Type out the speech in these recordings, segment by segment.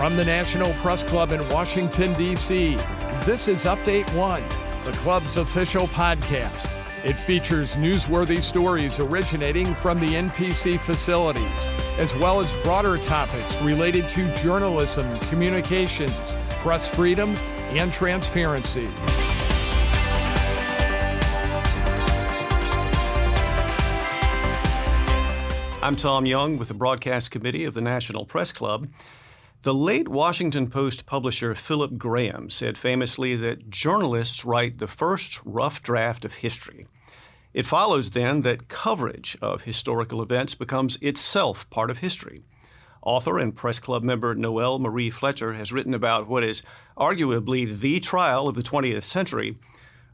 From the National Press Club in Washington, D.C., this is Update One, the club's official podcast. It features newsworthy stories originating from the NPC facilities, as well as broader topics related to journalism, communications, press freedom, and transparency. I'm Tom Young with the Broadcast Committee of the National Press Club. The late Washington Post publisher Philip Graham said famously that journalists write the first rough draft of history. It follows then that coverage of historical events becomes itself part of history. Author and Press Club member Noel Marie Fletcher has written about what is arguably the trial of the 20th century.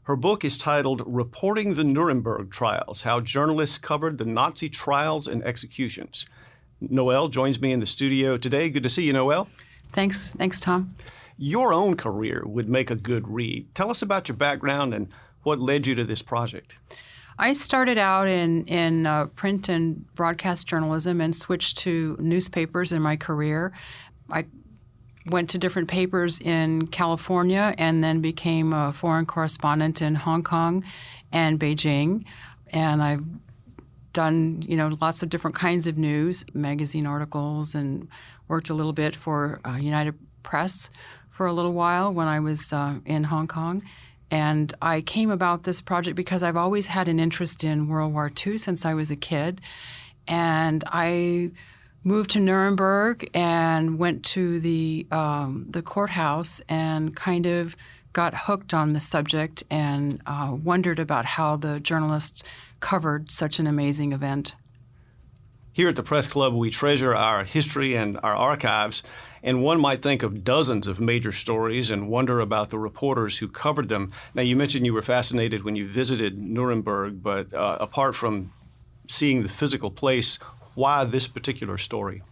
Her book is titled Reporting the Nuremberg Trials, How Journalists Covered the Nazi Trials and Executions. Noel joins me in the studio today. Good to see you, Noel. Thanks, Tom. Your own career would make a good read. Tell us about your background and what led you to this project. I started out in print and broadcast journalism and switched to newspapers in my career. I went to different papers in California and then became a foreign correspondent in Hong Kong and Beijing. And I've done, lots of different kinds of news, magazine articles, and worked a little bit for United Press for a little while when I was in Hong Kong. And I came about this project because I've always had an interest in World War II since I was a kid. And I moved to Nuremberg and went to the courthouse and kind of got hooked on the subject and wondered about how the journalists covered such an amazing event. Here at the Press Club, we treasure our history and our archives, and one might think of dozens of major stories and wonder about the reporters who covered them. Now, you mentioned you were fascinated when you visited Nuremberg, but apart from seeing the physical place, why this particular story?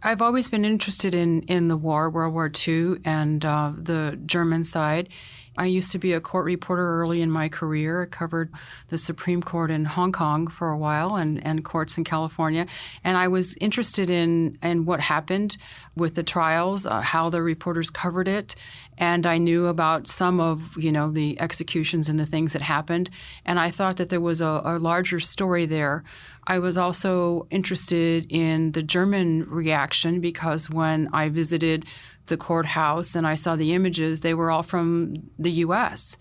I've always been interested in the war, World War II, and the German side. I used to be a court reporter early in my career. I covered the Supreme Court in Hong Kong for a while and courts in California. And I was interested in what happened with the trials, how the reporters covered it. And I knew about some of, the executions and the things that happened. And I thought that there was a larger story there. I was also interested in the German reaction because when I visited the courthouse and I saw the images, they were all from the U.S.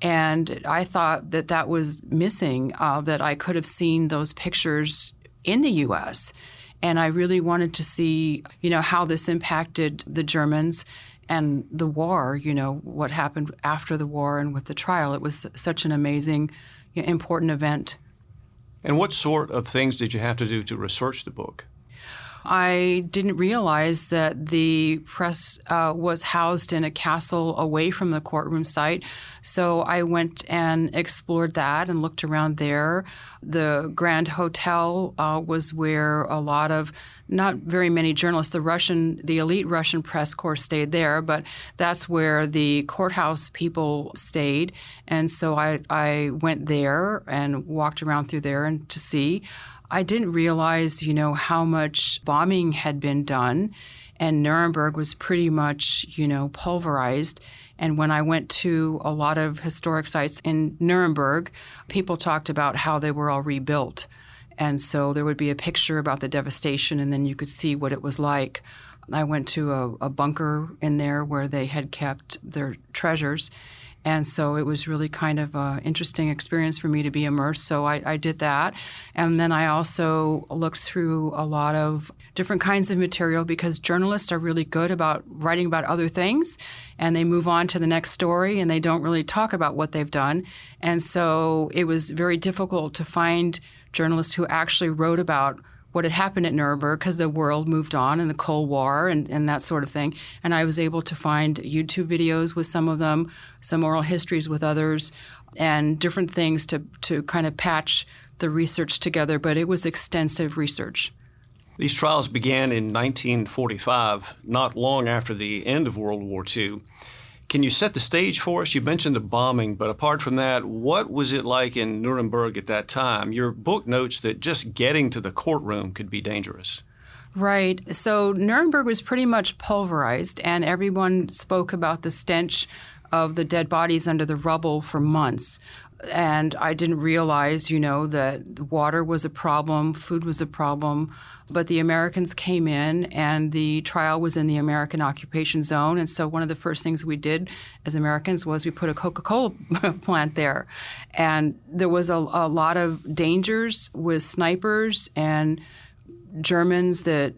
And I thought that was missing, that I could have seen those pictures in the U.S. And I really wanted to see, how this impacted the Germans and the war, what happened after the war and with the trial. It was such an amazing, important event. And what sort of things did you have to do to research the book? I didn't realize that the press was housed in a castle away from the courtroom site. So I went and explored that and looked around there. The Grand Hotel was where a lot of, not very many journalists, the elite Russian press corps stayed there, but that's where the courthouse people stayed. And so I went there and walked around through there and to see. I didn't realize, how much bombing had been done, and Nuremberg was pretty much, pulverized. And when I went to a lot of historic sites in Nuremberg, people talked about how they were all rebuilt. And so there would be a picture about the devastation, and then you could see what it was like. I went to a bunker in there where they had kept their treasures. And so it was really kind of an interesting experience for me to be immersed. So I did that. And then I also looked through a lot of different kinds of material because journalists are really good about writing about other things. And they move on to the next story and they don't really talk about what they've done. And so it was very difficult to find journalists who actually wrote about what had happened at Nuremberg because the world moved on in the Cold War and that sort of thing. And I was able to find YouTube videos with some of them, some oral histories with others, and different things to kind of patch the research together. But it was extensive research. These trials began in 1945, not long after the end of World War II. Can you set the stage for us? You mentioned the bombing, but apart from that, what was it like in Nuremberg at that time? Your book notes that just getting to the courtroom could be dangerous. Right. So Nuremberg was pretty much pulverized, and everyone spoke about the stench of the dead bodies under the rubble for months. And I didn't realize, that water was a problem, food was a problem. But the Americans came in, and the trial was in the American occupation zone. And so one of the first things we did as Americans was we put a Coca-Cola plant there. And there was a lot of dangers with snipers and Germans that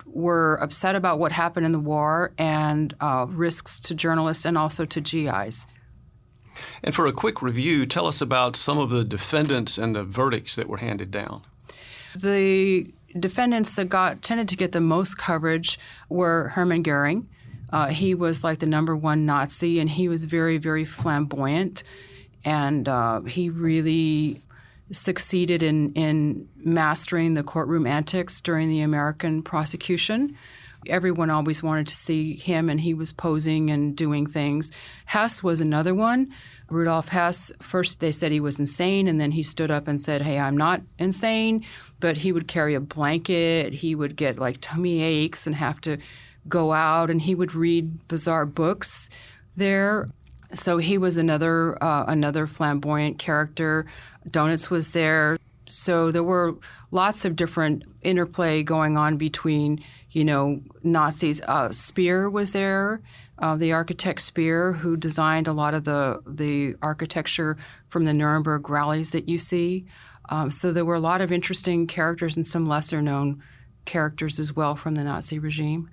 were upset about what happened in the war, and risks to journalists and also to GIs. And for a quick review, tell us about some of the defendants and the verdicts that were handed down. The defendants that tended to get the most coverage were Hermann Goering. He was like the number one Nazi, and he was very, very flamboyant, and he really succeeded in mastering the courtroom antics during the American prosecution. Everyone always wanted to see him, and he was posing and doing things. Hess was another one. Rudolf Hess, first they said he was insane, and then he stood up and said, hey, I'm not insane. But he would carry a blanket. He would get like tummy aches and have to go out, and he would read bizarre books there. So he was another flamboyant character. Donitz was there. So there were lots of different interplay going on between, Nazis. Speer was there, the architect Speer, who designed a lot of the architecture from the Nuremberg rallies that you see. So there were a lot of interesting characters and some lesser-known characters as well from the Nazi regime.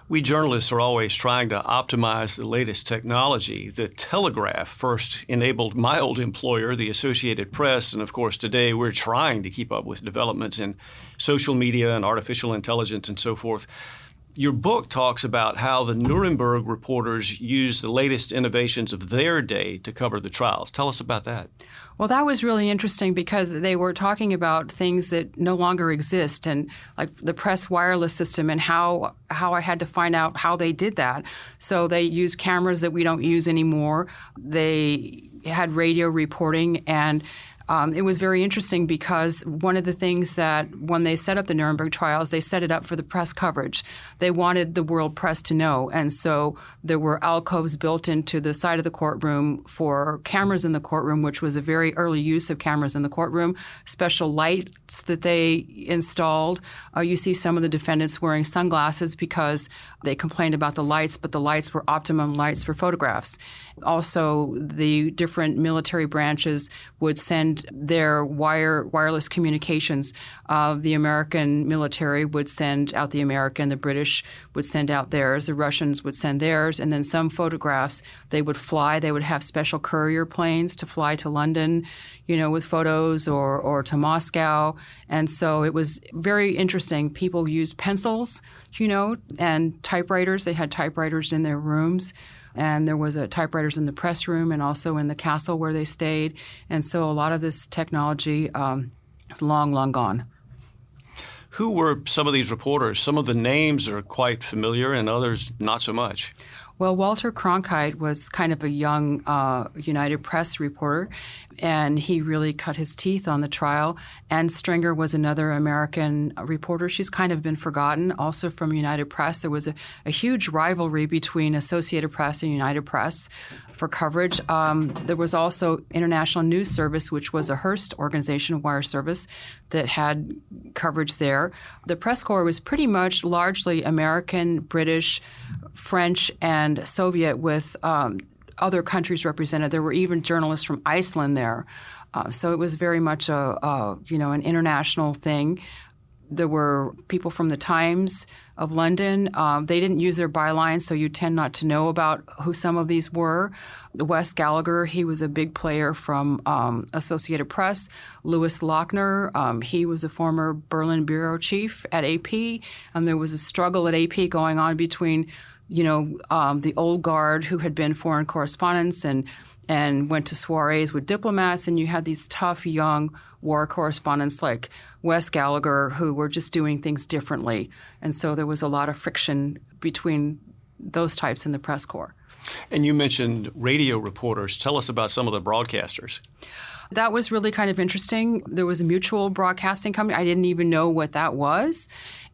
We journalists are always trying to optimize the latest technology. The telegraph first enabled my old employer, the Associated Press, and of course today we're trying to keep up with developments in social media and artificial intelligence and so forth. Your book talks about how the Nuremberg reporters used the latest innovations of their day to cover the trials. Tell us about that. Well, that was really interesting because they were talking about things that no longer exist, and like the press wireless system, and how I had to find out how they did that. So they used cameras that we don't use anymore. They had radio reporting, and it was very interesting because one of the things that when they set up the Nuremberg trials, they set it up for the press coverage. They wanted the world press to know. And so there were alcoves built into the side of the courtroom for cameras in the courtroom, which was a very early use of cameras in the courtroom, special lights that they installed. You see some of the defendants wearing sunglasses because they complained about the lights, but the lights were optimum lights for photographs. Also, the different military branches would send their wireless communications. The American military would send out the American, the British would send out theirs, the Russians would send theirs, and then some photographs they would fly. They would have special courier planes to fly to London, with photos or to Moscow. And so it was very interesting. People used pencils, and typewriters. They had typewriters in their rooms. And there was typewriters in the press room and also in the castle where they stayed. And so a lot of this technology is long, long gone. Who were some of these reporters? Some of the names are quite familiar and others not so much. Well, Walter Cronkite was kind of a young United Press reporter, and he really cut his teeth on the trial. Ann Stringer was another American reporter. She's kind of been forgotten, also from United Press. There was a huge rivalry between Associated Press and United Press for coverage. There was also International News Service, which was a Hearst organization, a wire service, that had coverage there. The press corps was pretty much largely American, British, French, and Soviet, with other countries represented. There were even journalists from Iceland there. So it was very much an international thing. There were people from the Times of London. They didn't use their bylines, so you tend not to know about who some of these were. Wes Gallagher, he was a big player from Associated Press. Louis Lochner, he was a former Berlin bureau chief at AP. There was a struggle at AP going on between the old guard who had been foreign correspondents and went to soirees with diplomats, and you had these tough young war correspondents like Wes Gallagher who were just doing things differently. And so there was a lot of friction between those types in the press corps. And you mentioned radio reporters. Tell us about some of the broadcasters. That was really kind of interesting. There was a mutual broadcasting company. I didn't even know what that was.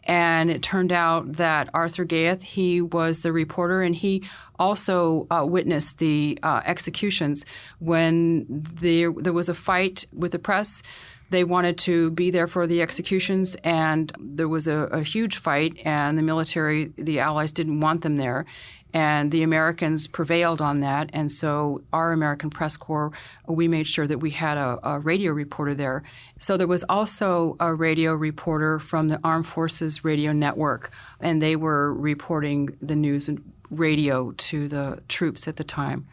And it turned out that Arthur Gayeth, he was the reporter, and he also witnessed the executions. When there was a fight with the press, they wanted to be there for the executions, and there was a huge fight, and the military, the Allies, didn't want them there. And the Americans prevailed on that. And so our American Press Corps, we made sure that we had a radio reporter there. So there was also a radio reporter from the Armed Forces Radio Network, and they were reporting the news and radio to the troops at the time.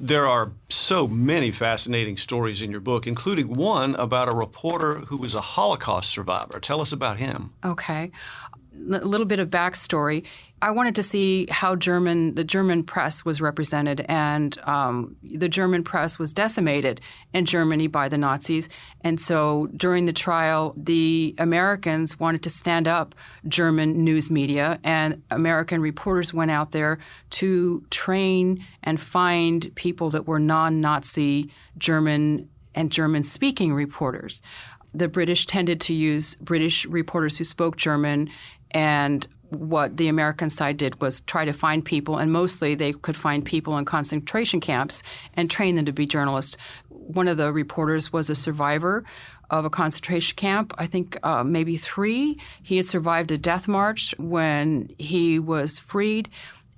There are so many fascinating stories in your book, including one about a reporter who was a Holocaust survivor. Tell us about him. Okay. A little bit of backstory. I wanted to see how the German press was represented, and the German press was decimated in Germany by the Nazis. And so during the trial, the Americans wanted to stand up German news media, and American reporters went out there to train and find people that were non-Nazi German and German-speaking reporters. The British tended to use British reporters who spoke German, and what the American side did was try to find people, and mostly they could find people in concentration camps and train them to be journalists. One of the reporters was a survivor of a concentration camp, I think maybe 3. He had survived a death march when he was freed,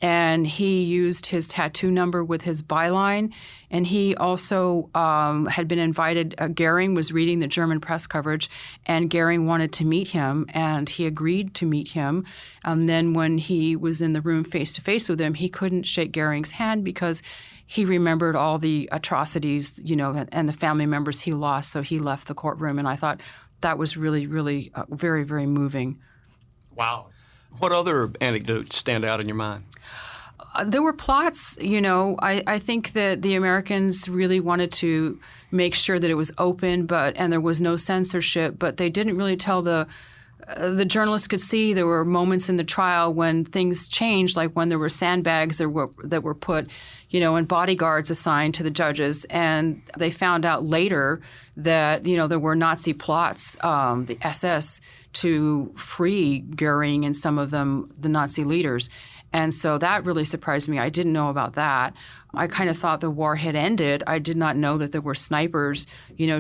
and he used his tattoo number with his byline. And he also had been invited. Goering was reading the German press coverage, and Goering wanted to meet him, and he agreed to meet him. Then when he was in the room face-to-face with him, he couldn't shake Goering's hand because he remembered all the atrocities, and the family members he lost, so he left the courtroom. And I thought that was really, really very, very moving. Wow. What other anecdotes stand out in your mind? There were plots, I think that the Americans really wanted to make sure that it was open, and there was no censorship, but they didn't really tell the journalists could see there were moments in the trial when things changed, like when there were sandbags that were put, and bodyguards assigned to the judges. And they found out later that, there were Nazi plots, the SS, to free Goering and some of them, the Nazi leaders. And so that really surprised me. I didn't know about that. I kind of thought the war had ended. I did not know that there were snipers,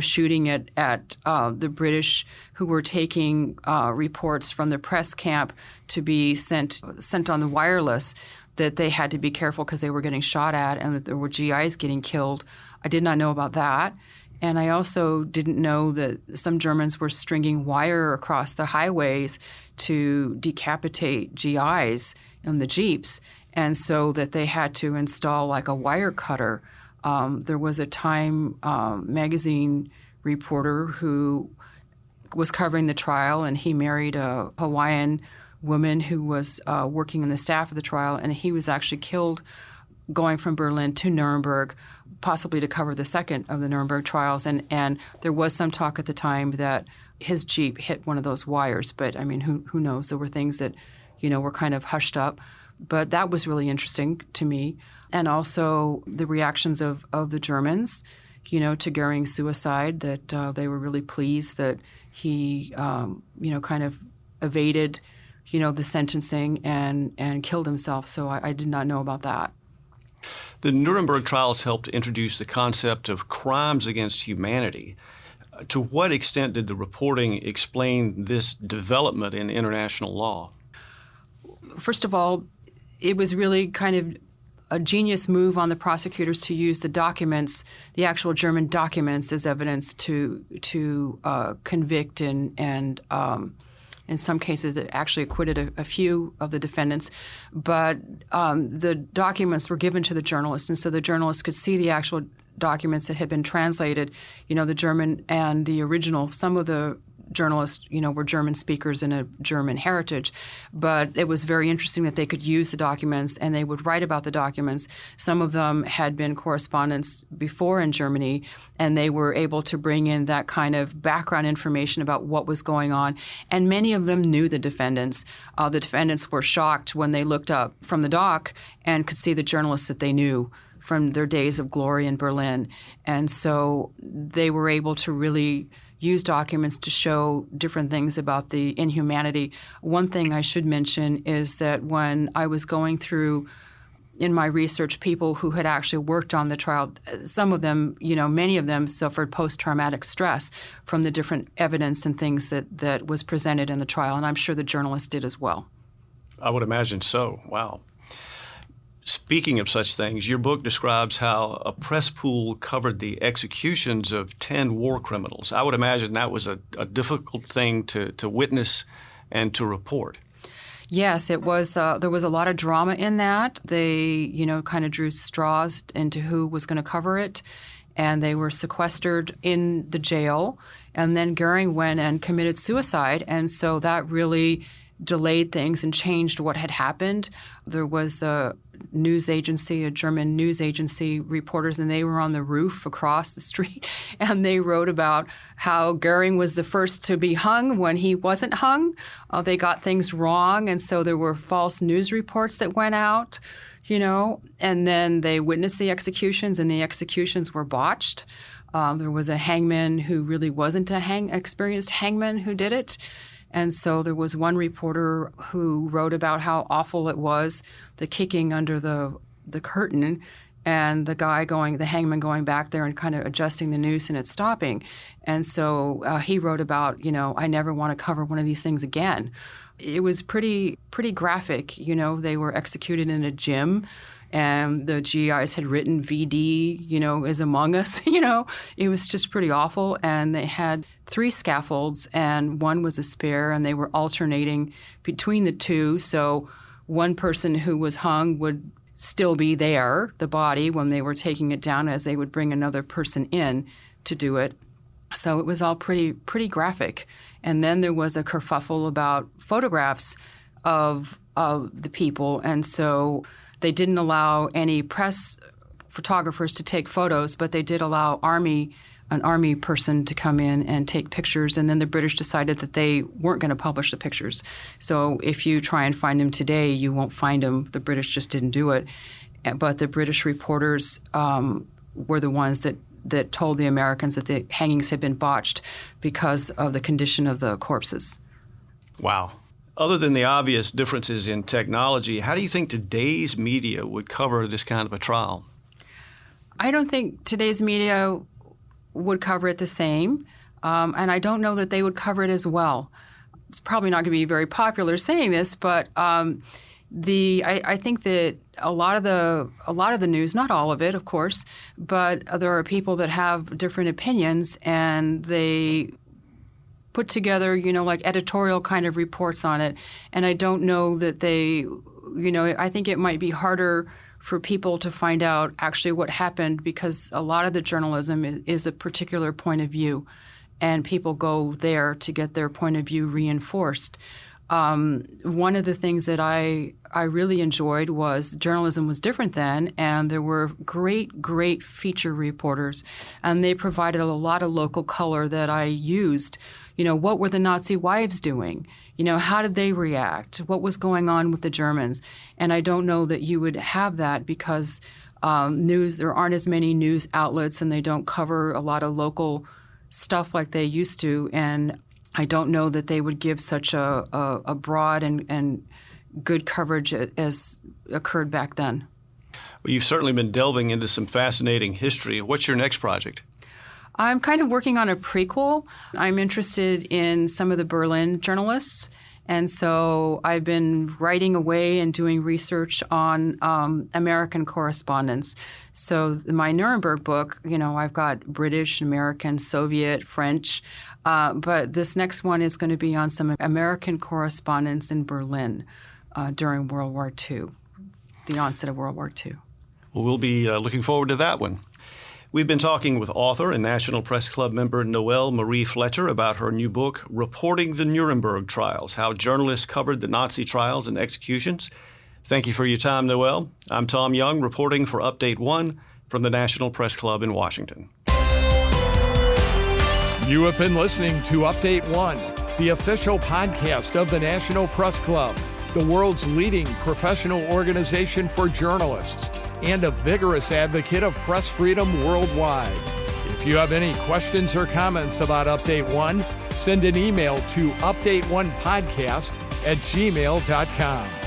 shooting at the British who were taking reports from the press camp to be sent on the wireless, that they had to be careful because they were getting shot at, and that there were GIs getting killed. I did not know about that. And I also didn't know that some Germans were stringing wire across the highways to decapitate GIs in the Jeeps, and so that they had to install like a wire cutter. There was a Time magazine reporter who was covering the trial, and he married a Hawaiian woman who was working in the staff of the trial, and he was actually killed going from Berlin to Nuremberg, possibly to cover the second of the Nuremberg Trials. And there was some talk at the time that his Jeep hit one of those wires. But, I mean, who knows? There were things that, were kind of hushed up. But that was really interesting to me. And also the reactions of the Germans, to Goering's suicide, that they were really pleased that he, kind of evaded, the sentencing and killed himself. So I did not know about that. The Nuremberg Trials helped introduce the concept of crimes against humanity. To what extent did the reporting explain this development in international law? First of all, it was really kind of a genius move on the prosecutors to use the documents, the actual German documents, as evidence to convict and in some cases, it actually acquitted a few of the defendants. But the documents were given to the journalists, and so the journalists could see the actual documents that had been translated, the German and the original. Some of the journalists, were German speakers and a German heritage. But it was very interesting that they could use the documents and they would write about the documents. Some of them had been correspondents before in Germany, and they were able to bring in that kind of background information about what was going on. And many of them knew the defendants. The defendants were shocked when they looked up from the dock and could see the journalists that they knew from their days of glory in Berlin. And so they were able to really use documents to show different things about the inhumanity. One thing I should mention is that when I was going through in my research people who had actually worked on the trial, some of them, many of them suffered post-traumatic stress from the different evidence and things that was presented in the trial, and I'm sure the journalists did as well. I would imagine so. Wow. Speaking of such things, your book describes how a press pool covered the executions of 10 war criminals. I would imagine that was a difficult thing to witness and to report. Yes, it was. There was a lot of drama in that. They, kind of drew straws into who was going to cover it, and they were sequestered in the jail. And then Goering went and committed suicide, and so that really delayed things and changed what had happened. There was a news agency, a German news agency, reporters, and they were on the roof across the street, and they wrote about how Goering was the first to be hung when he wasn't hung. They got things wrong, and so there were false news reports that went out, and then they witnessed the executions, and the executions were botched. There was a hangman who really wasn't a experienced hangman who did it. And so there was one reporter who wrote about how awful it was, the kicking under the curtain, and the hangman going back there and kind of adjusting the noose and it stopping. And so he wrote about, I never want to cover one of these things again. It was pretty graphic. They were executed in a gym, and the GIs had written VD, is among us. It was just pretty awful. And they had 3 scaffolds, and one was a spare, and they were alternating between the two. So one person who was hung would still be there, the body, when they were taking it down, as they would bring another person in to do it. So it was all pretty graphic. And then there was a kerfuffle about photographs of the people, and so they didn't allow any press photographers to take photos, but they did allow an army person to come in and take pictures, and then the British decided that they weren't going to publish the pictures. So if you try and find them today, you won't find them. The British just didn't do it. But the British reporters were the ones that told the Americans that the hangings had been botched because of the condition of the corpses. Wow. Other than the obvious differences in technology, how do you think today's media would cover this kind of a trial? I don't think today's media would cover it the same, and I don't know that they would cover it as well. It's probably not going to be very popular saying this, but I think that a lot of the news, not all of it, of course, but there are people that have different opinions, and they put together, like editorial kind of reports on it. And I don't know that they, I think it might be harder for people to find out actually what happened, because a lot of the journalism is a particular point of view, and people go there to get their point of view reinforced. One of the things that I really enjoyed was journalism was different then, and there were great feature reporters, and they provided a lot of local color that I used. What were the Nazi wives doing? How did they react? What was going on with the Germans? And I don't know that you would have that because there aren't as many news outlets, and they don't cover a lot of local stuff like they used to. And I don't know that they would give such a broad and good coverage as occurred back then. Well, you've certainly been delving into some fascinating history. What's your next project? I'm kind of working on a prequel. I'm interested in some of the Berlin journalists, and so I've been writing away and doing research on American correspondence. So my Nuremberg book, I've got British, American, Soviet, French, but this next one is going to be on some American correspondence in Berlin during World War II, the onset of World War II. Well, we'll be looking forward to that one. We've been talking with author and National Press Club member Noel Marie Fletcher about her new book, Reporting the Nuremberg Trials, How Journalists Covered the Nazi Trials and Executions. Thank you for your time, Noel. I'm Tom Young, reporting for Update 1 from the National Press Club in Washington. You have been listening to Update 1, the official podcast of the National Press Club, the world's leading professional organization for journalists, and a vigorous advocate of press freedom worldwide. If If you have any questions or comments about Update 1, send an email to update1podcast@gmail.com.